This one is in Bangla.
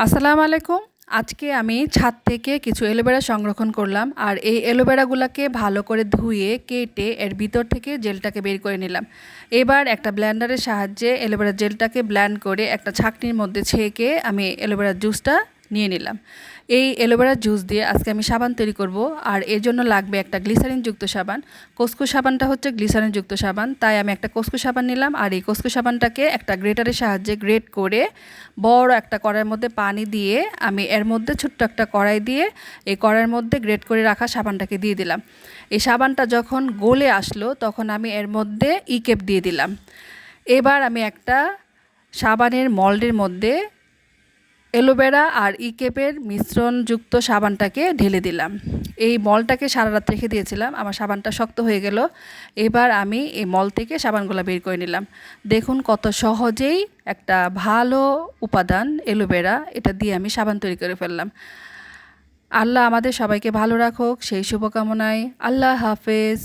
আসসালামু আলাইকুম। আজকে আমি ছাদ থেকে কিছু অ্যালোভেরা সংরক্ষণ করলাম আর এই অ্যালোভেরাগুলোকে ভালো করে ধুয়ে কেটে এর ভিতর থেকে জেলটাকে বের করে নিলাম। এবার একটা ব্লেন্ডারের সাহায্যে অ্যালোভেরা জেলটাকে ব্লেন্ড করে একটা ছাঁকনির মধ্যে ছেঁকে আমি অ্যালোভেরার জুসটা নিয়ে নিলাম। এই অ্যালোভেরার জুস দিয়ে আজকে আমি সাবান তৈরি করব আর এর জন্য লাগবে একটা গ্লিসারিনযুক্ত সাবান। কোস্কো সাবানটা হচ্ছে গ্লিসারিনযুক্ত সাবান, তাই আমি একটা কোস্কো সাবান নিলাম আর এই কোস্কো সাবানটাকে একটা গ্রেটারের সাহায্যে গ্রেট করে বড় একটা কড়াইয়ের মধ্যে পানি দিয়ে আমি এর মধ্যে ছোট্ট একটা কড়াই দিয়ে এই কড়াইয়ের মধ্যে গ্রেট করে রাখা সাবানটাকে দিয়ে দিলাম। এই সাবানটা যখন গলে আসলো তখন আমি এর মধ্যে ইকেপ দিয়ে দিলাম। এবার আমি একটা সাবানের মল্ডের মধ্যে অ্যালোভেরা আর ইকেপের মিশ্রণযুক্ত সাবানটাকে ঢেলে দিলাম। এই মলটাকে সারা রাত রেখে দিয়েছিলাম, আমার সাবানটা শক্ত হয়ে গেল। এবার আমি এই মল থেকে সাবানগুলো বের করে নিলাম। দেখুন কত সহজেই একটা ভালো উপাদান অ্যালোভেরা, এটা দিয়ে আমি সাবান তৈরি করে ফেললাম। আল্লাহ আমাদের সবাইকে ভালো রাখুক সেই শুভকামনায়। আল্লাহ হাফেজ।